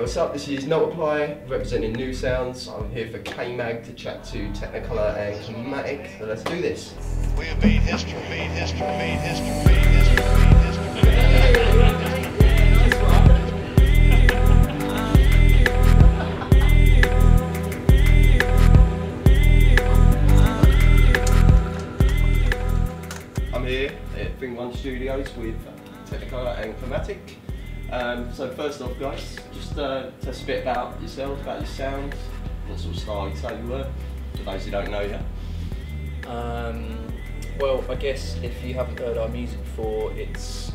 Yo, what's up? This is Nultiply, representing New Sounds. I'm here for Kmag to chat to Technicolour and Komatic. So let's do this. We have made history, made history, made history, made history, made history, made I'm here at Thing One Studios with Technicolour and Komatic. So first off, guys, just tell us a bit about yourself, about your sound, what sort of style you say you were, for those who don't know you. Well, I guess if you haven't heard our music before, it's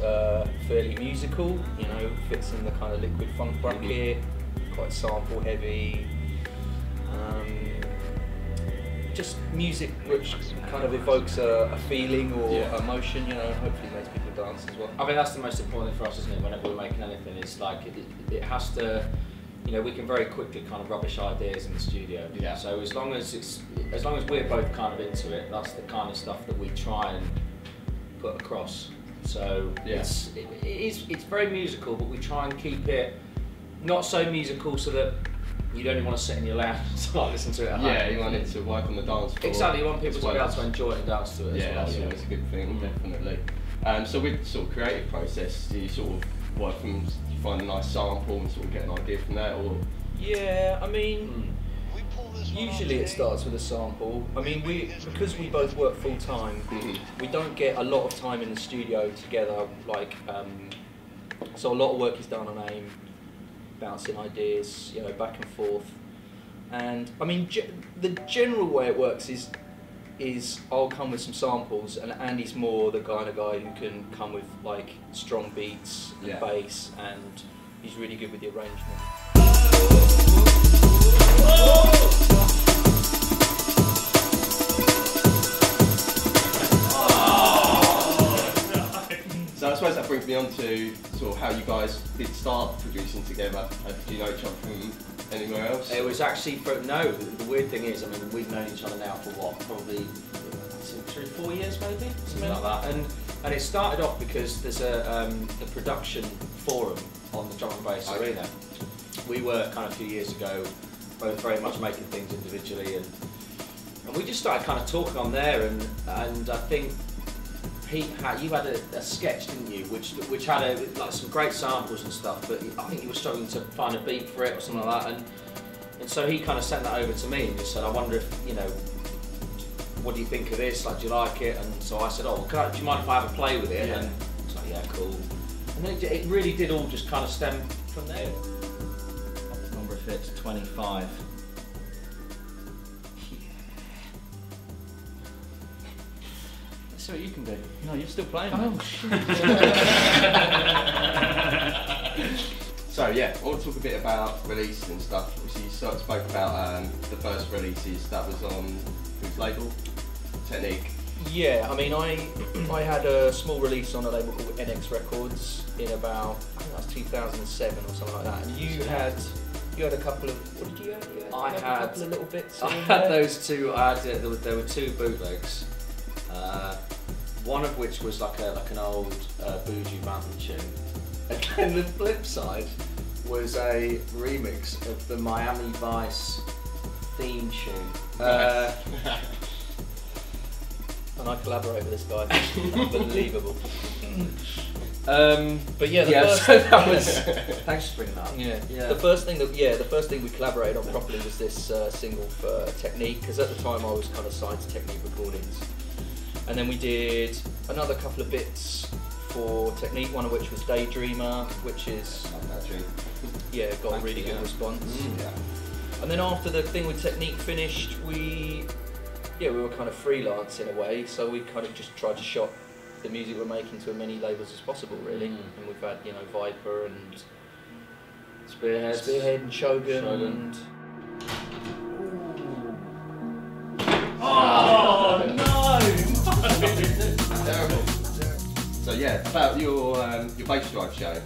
fairly musical, you know, fits in the kind of liquid funk bracket, quite sample heavy. Just music which kind of evokes a feeling or emotion, you know, hopefully makes people dance as well. I think that's the most important thing for us, isn't it, whenever we're making anything, it's like it has to, you know, we can very quickly kind of rubbish ideas in the studio. Yeah. So as long as we're both kind of into it, that's the kind of stuff that we try and put across. So it's very musical, but we try and keep it not so musical so that you don't even want to sit in your lounge and like listen to it at home. Yeah, you want it to work on the dance floor. Exactly, you want people to be able to enjoy it and dance to it as well. That's always a good thing, definitely. So with sort of creative process, do you sort of work from, you find a nice sample and sort of get an idea from that, or? Yeah, I mean, usually it starts with a sample. I mean, because we both work full time, we don't get a lot of time in the studio together. Like, so a lot of work is done on AIM, bouncing ideas, you know, back and forth. And I mean, the general way it works is I'll come with some samples, and Andy's more the kind of guy who can come with like strong beats and bass, and he's really good with the arrangement. So I suppose that brings me on to sort of how you guys did start producing together. Do you know each other from anywhere else? It was actually, the weird thing is, I mean, we've known each other now for what, probably 4 years maybe, something like that. And it started off because there's a production forum on the drum and bass arena. We were kind of a few years ago, both very much making things individually, and we just started kind of talking on there, and I think Pete you had a sketch, didn't you, which had like some great samples and stuff, but I think you were struggling to find a beat for it or something like that, and so he kind of sent that over to me and just said, I wonder if, you know, what do you think of this, like, do you like it? And so I said, oh, do you mind if I have a play with it? And it's like, yeah, cool. And then it really did all just kind of stem from there. Number of hits, 25. See what you can do. No, you're still playing. Oh, shit. So yeah, I want to talk a bit about release and stuff. Obviously you spoke about the first releases, that was on whose label? Technique. Yeah, I mean, I had a small release on a label called NX Records in about, I think that was 2007 or something like that. And you had a couple of, what did you have? I had a couple of little bits. I had those two. There were two bootlegs. One of which was like an old bougie mountain tune. And the flip side was a remix of the Miami Vice theme tune. And I collaborate with this guy. Unbelievable. But yeah, so that was. Thanks for bringing that up. Yeah. The first thing we collaborated on properly was this single for Technique, because at the time I was kind of signed to Technique Recordings, and then we did another couple of bits for Technique. One of which was Daydreamer, which is got a really good response. And then after the thing with Technique finished, we were kind of freelance in a way, so we kind of just tried to shop the music we're making to as many labels as possible, really. And we've had, you know, Viper and Spearhead and Shogun. And oh no! Terrible. So yeah, about your bass drive show,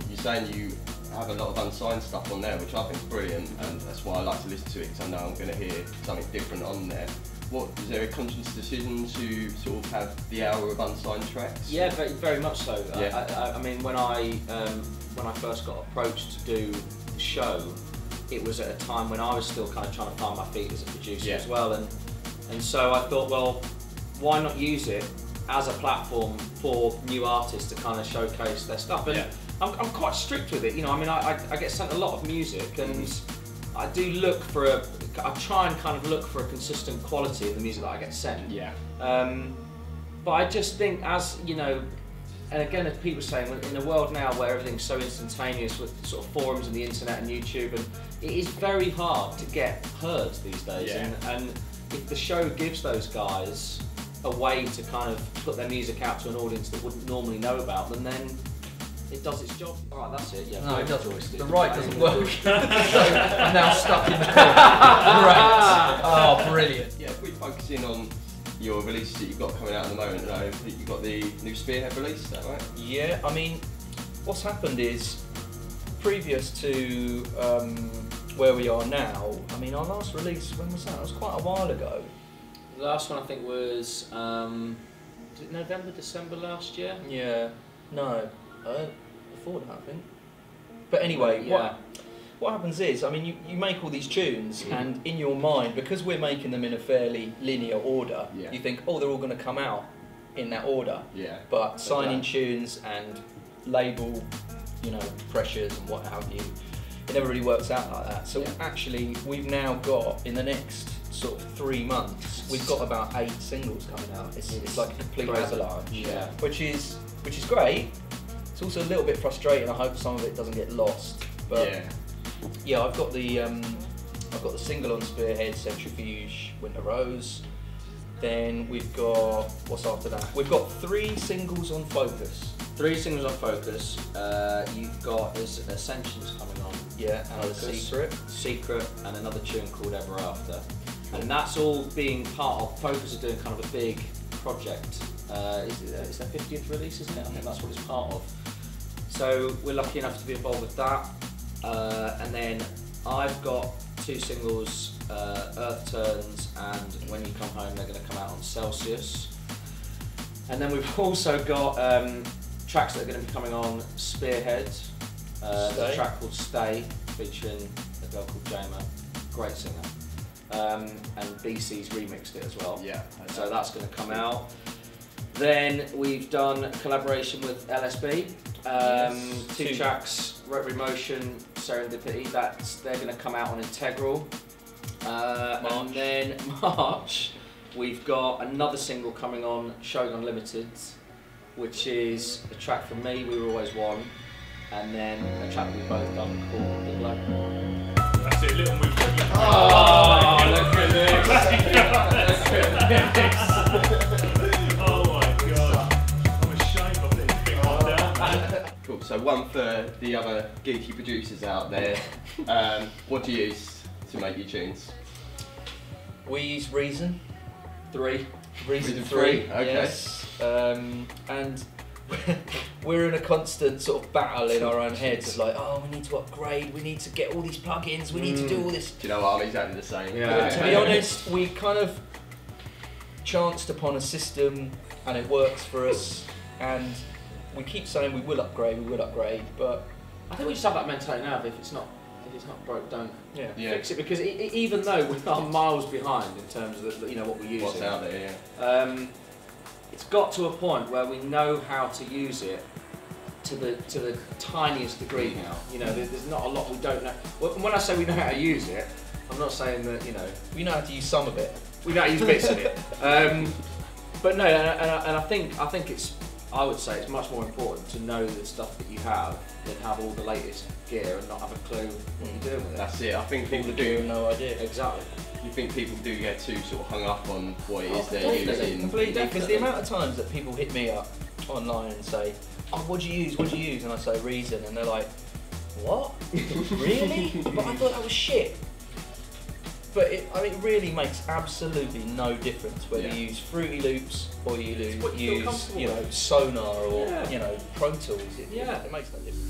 you're saying you have a lot of unsigned stuff on there, which I think is brilliant, and that's why I like to listen to it, because I know I'm going to hear something different on there. Is there a conscious decision to sort of have the hour of unsigned tracks? Yeah, very much so. Yeah. I mean, when I first got approached to do the show, it was at a time when I was still kind of trying to find my feet as a producer as well, and so I thought, well, why not use it as a platform for new artists to kind of showcase their stuff? And I'm quite strict with it, you know. I mean, I get sent a lot of music, and I do look for I try and kind of look for a consistent quality in the music that I get sent. But I just think, as you know, and again, as people are saying, in a world now where everything's so instantaneous with sort of forums and the internet and YouTube, and it is very hard to get heard these days. And if the show gives those guys a way to kind of put their music out to an audience that wouldn't normally know about them, then it does its job. All right, that's it. Yeah. No, it doesn't. The right doesn't work. So I'm now stuck in the corner. Right. Oh, brilliant. Yeah, if we focus in on your releases that you've got coming out at the moment, I know that you've got the new Spearhead release, is that right? Yeah, I mean, what's happened is, previous to where we are now, I mean, our last release, when was that? It was quite a while ago. The last one I think was it November, December last year? Yeah, no, before that I think. But anyway, what happens is, I mean, you make all these tunes, and in your mind, because we're making them in a fairly linear order, you think, oh, they're all going to come out in that order. But signing tunes and label, you know, pressures and what have you, it never really works out like that. So actually, we've now got, in the next sort of 3 months, we've got about 8 singles coming out. It's like a complete avalanche, which is great. It's also a little bit frustrating. I hope some of it doesn't get lost. But yeah, I've got the single on Spearhead, Centrifuge, Winter Rose. Then we've got, what's after that? We've got 3 singles on Fokuz. 3 singles on Fokuz. You've got Ascensions coming on. Yeah, and Secret, and another tune called Ever After. And that's all being part of, Fokuz are doing kind of a big project. It's their 50th release, isn't it? I think that's what it's part of. So we're lucky enough to be involved with that. And then I've got 2 singles, Earth Turns and When You Come Home. They're going to come out on Celsius. And then we've also got tracks that are going to be coming on Spearhead. There's a track called Stay, featuring a girl called Jama, great singer. And BC's remixed it as well. So that's going to come out. Then we've done a collaboration with LSB. 2 tracks, Rotary Motion, Serendipity. They're going to come out on Integral. And then March, we've got another single coming on Shogun Limited, which is a track from me, We Were Always One, and then a track we've both done called The Glow. That's it, little move. Oh, look at this! Oh my god, I'm ashamed I didn't pick that down. Cool, so one for the other geeky producers out there. What do you use to make your tunes? We use Reason. 3. Reason 3, okay. Yes. And we're in a constant sort of battle in our own heads, like, oh, we need to upgrade, we need to get all these plugins, we need to do all this. Do you know what, I'm exactly the same. But to be honest, we kind of chanced upon a system and it works for us, and we keep saying we will upgrade, but I think we just have that mentality now, if it's not broke, don't fix it, because even though we are miles behind in terms of what we're using, what's out there, it's got to a point where we know how to use it to the tiniest degree now. There's not a lot we don't know. When I say we know how to use it, I'm not saying that we know how to use some of it. We know how to use bits of it. But no, and I think I would say it's much more important to know the stuff that you have than have all the latest gear and not have a clue what you're doing with it. That's it. I think people do have no idea. Exactly. You think people do get too sort of hung up on what it is they're using? Completely, because the amount of times that people hit me up online and say, oh, what do you use? And I say Reason, and they're like, what? Really? But I thought that was shit. But it really makes absolutely no difference whether you use Fruity Loops or you use Sonar or Pro Tools. It makes no difference.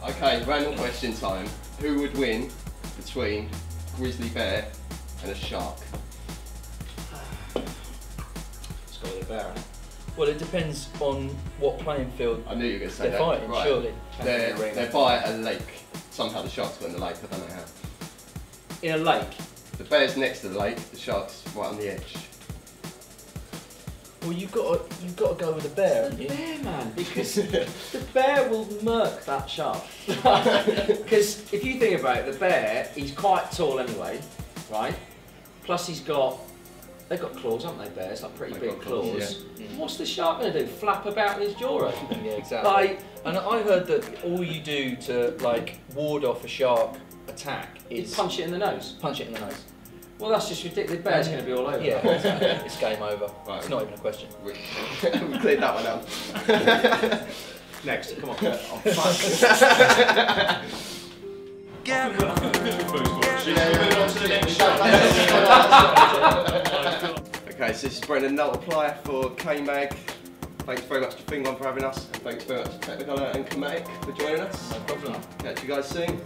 Okay, random question time. Who would win between a grizzly bear and a shark? It's got to be a bear, isn't it? Well, it depends on what playing field I knew you were going to say they're that. fighting, Right. surely. They're by a lake. Somehow the sharks go in the lake, I don't know how. In a lake. The bear's next to the lake, the shark's right on the edge. Well, you've got to go with the bear, haven't The you? bear, man, because the bear will murk that shark. Because if you think about it, the bear, he's quite tall anyway, right? Plus they've got claws, haven't they, bears? Like pretty They've big got claws, claws. yeah. What's the shark going to do? Flap about with his jaw open? Yeah, exactly. Like, And I heard that all you do to like ward off a shark attack you is punch it in the nose. punch it in the nose. Well, that's just ridiculous. The bear's going to be all over. Yeah, exactly. It's game over. Right. It's not even a question. We cleared that one out. Next, come on. Okay, so this is Brendan Nultiply for Kmag. Thanks very much to Thing1 for having us, and thanks very much to Technicolour and Komatic for joining us. No problem. Catch you guys soon.